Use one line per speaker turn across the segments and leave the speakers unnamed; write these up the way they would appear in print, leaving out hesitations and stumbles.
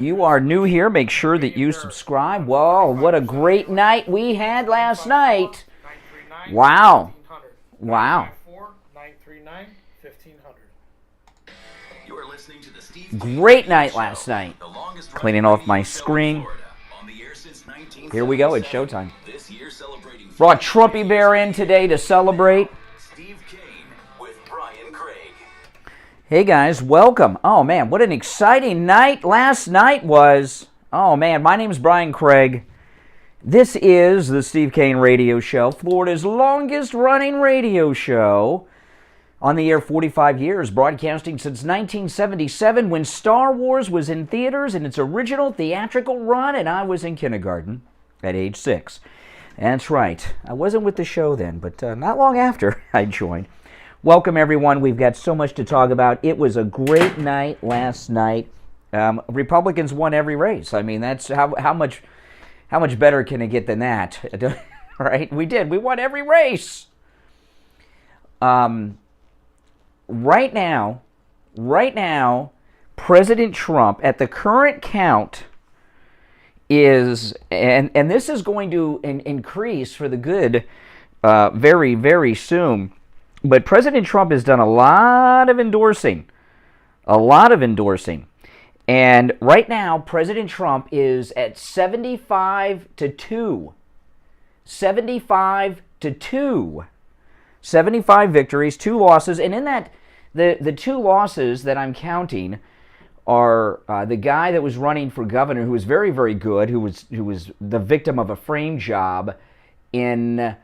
You are new here, make sure that you subscribe. Whoa, what a great night we had last night. Wow. Wow. Great night last night. Cleaning off my screen. Here we go, it's showtime. Brought Trumpy Bear in today to celebrate.
Steve Kane with Brian Craig.
Hey guys, welcome. Oh man, what an exciting night last night was. Oh man, my name's Brian Craig. This is the Steve Kane Radio Show, Florida's longest running radio show. On the air 45 years, broadcasting since 1977 when Star Wars was in theaters in its original theatrical run and I was in kindergarten at age 6. That's right. I wasn't with the show then, but not long after I joined. Welcome, everyone. We've got so much to talk about. It was a great night last night. Republicans won every race. I mean, that's how much better can it get than that? Right? We did. We won every race. Right now, President Trump, at the current count, is, and this is going to increase for the good very, very soon, but President Trump has done a lot of endorsing. And right now, President Trump is at 75-2. 75-2. 75 victories, 2 losses, and in that, the 2 losses that I'm counting are the guy that was running for governor, who was very, very good, who was the victim of a frame job in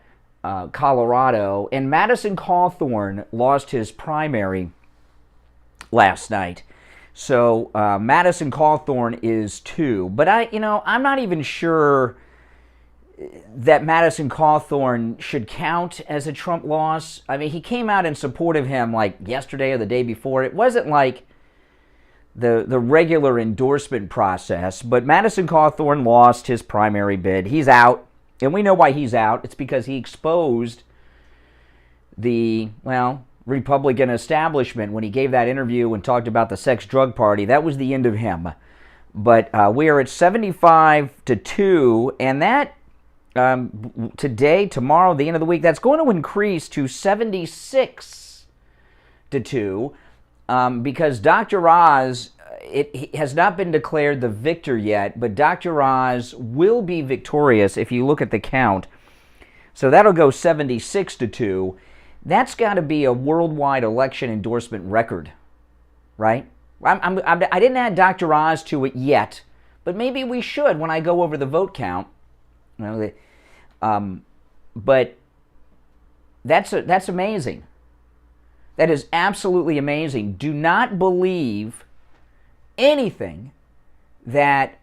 Colorado, and Madison Cawthorn lost his primary last night. So Madison Cawthorn is 2, but I'm not even sure that Madison Cawthorn should count as a Trump loss. I mean, he came out in support of him like yesterday or the day before. It wasn't like the regular endorsement process, but Madison Cawthorn lost his primary bid. He's out, and we know why he's out. It's because he exposed the, Republican establishment when he gave that interview and talked about the sex-drug party. That was the end of him. But we are at 75-2, and that today, tomorrow, the end of the week, that's going to increase to 76-2 because Dr. Oz, it has not been declared the victor yet, but Dr. Oz will be victorious if you look at the count. So that'll go 76-2. That's got to be a worldwide election endorsement record, right? I didn't add Dr. Oz to it yet, but maybe we should when I go over the vote count. But that's amazing. That is absolutely amazing. Do not believe anything that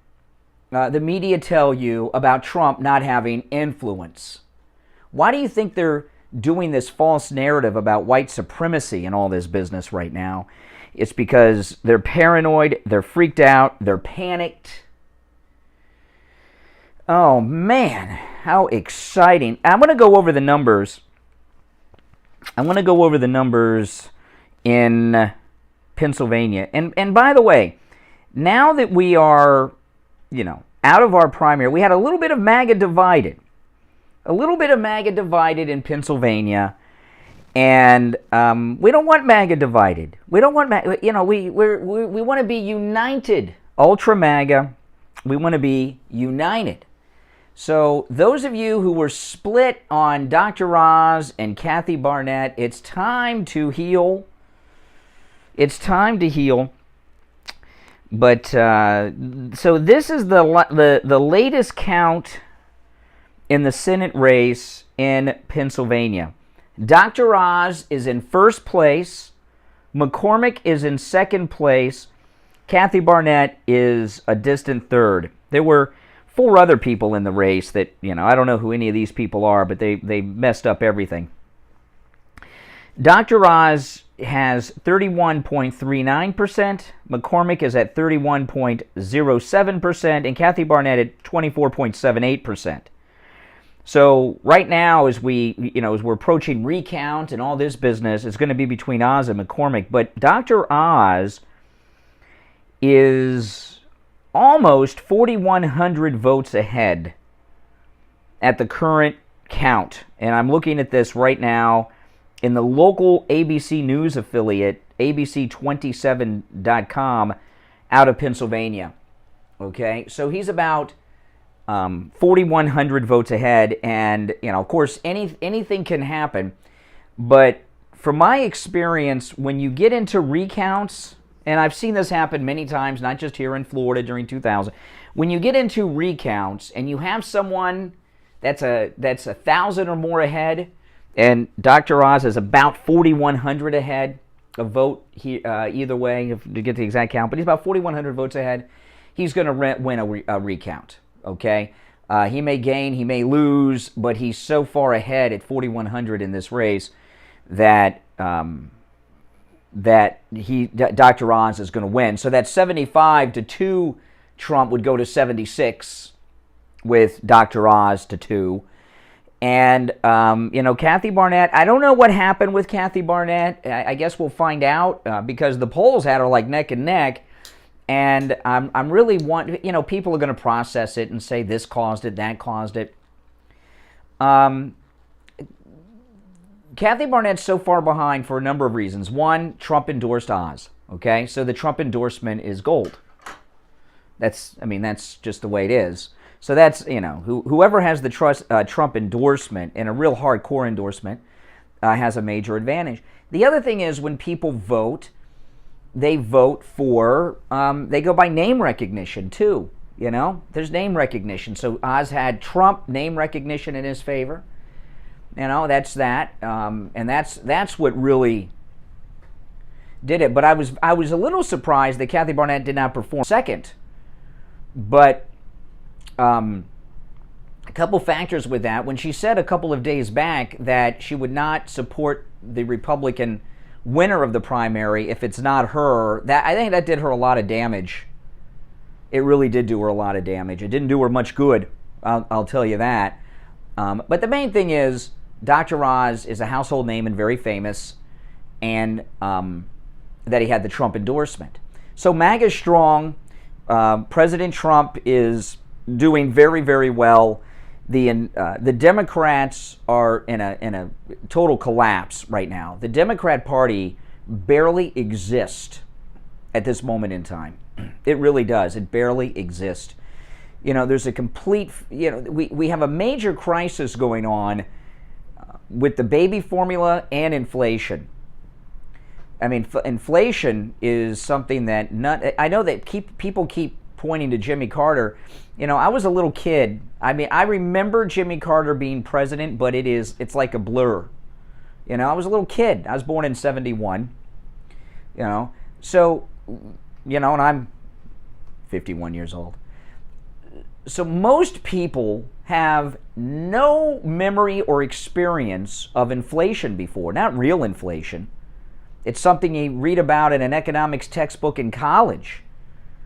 the media tell you about Trump not having influence. Why do you think they're doing this false narrative about white supremacy and all this business right now? It's because they're paranoid, they're freaked out, they're panicked. Oh man, how exciting. I'm going to go over the numbers. In Pennsylvania. And by the way, now that we are, out of our primary, we had a little bit of MAGA divided. In Pennsylvania. And we don't want MAGA divided. We don't want MAGA, we want to be united. Ultra MAGA, we want to be united. So those of you who were split on Dr. Oz and Kathy Barnette, it's time to heal. But so this is the latest count in the Senate race in Pennsylvania. Dr. Oz is in first place. McCormick is in second place. Kathy Barnette is a distant third. There were 4 other people in the race that, I don't know who any of these people are, but they messed up everything. Dr. Oz has 31.39%, McCormick is at 31.07%, and Kathy Barnette at 24.78%. So right now, as we're approaching recount and all this business, it's going to be between Oz and McCormick. But Dr. Oz is almost 4,100 votes ahead at the current count. And I'm looking at this right now in the local ABC News affiliate, ABC27.com, out of Pennsylvania. Okay, so he's about 4,100 votes ahead, and of course, anything can happen. But from my experience, when you get into recounts, and I've seen this happen many times, not just here in Florida during 2000, when you get into recounts and you have someone that's 1,000 or more ahead, and Dr. Oz is about 4,100 ahead of vote either way, to get the exact count, but he's about 4,100 votes ahead. He's going to win a recount, okay? He may gain, he may lose, but he's so far ahead at 4,100 in this race that Dr. Oz is going to win. So that 75-2 Trump would go to 76 with Dr. Oz to 2. And, Kathy Barnette, I don't know what happened with Kathy Barnette. I guess we'll find out because the polls had her like neck and neck. And I'm really people are going to process it and say this caused it, that caused it. Kathy Barnett's so far behind for a number of reasons. One, Trump endorsed Oz. Okay, so the Trump endorsement is gold. That's just the way it is. So that's, whoever has the Trump endorsement, and a real hardcore endorsement, has a major advantage. The other thing is when people vote, they vote for, they go by name recognition too. There's name recognition. So Oz had Trump name recognition in his favor. That's that. And that's what really did it. But I was a little surprised that Kathy Barnette did not perform second. But a couple factors with that. When she said a couple of days back that she would not support the Republican winner of the primary if it's not her, I think that did her a lot of damage. It really did do her a lot of damage. It didn't do her much good, I'll tell you that. But the main thing is Dr. Oz is a household name and very famous, and that he had the Trump endorsement. So MAGA strong. President Trump is doing very, very well. The Democrats are in a total collapse right now. The Democrat Party barely exists at this moment in time. It really does. It barely exists. There's a complete, we have a major crisis going on with the baby formula and inflation. Inflation is something that I know that people keep pointing to Jimmy Carter. I was a little kid. I remember Jimmy Carter being president, but it's like a blur. I was a little kid. I was born in 71. So, and I'm 51 years old. So most people have no memory or experience of inflation before, not real inflation. It's something you read about in an economics textbook in college,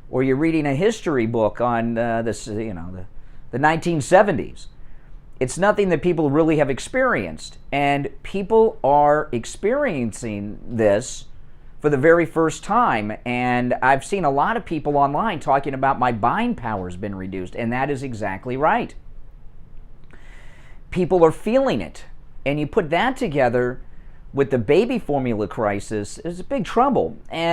or you're reading a history book on the 1970s. It's nothing that people really have experienced, and people are experiencing this for the very first time. And I've seen a lot of people online talking about my buying power has been reduced, and that is exactly right. People are feeling it, and you put that together with the baby formula crisis, is big trouble. And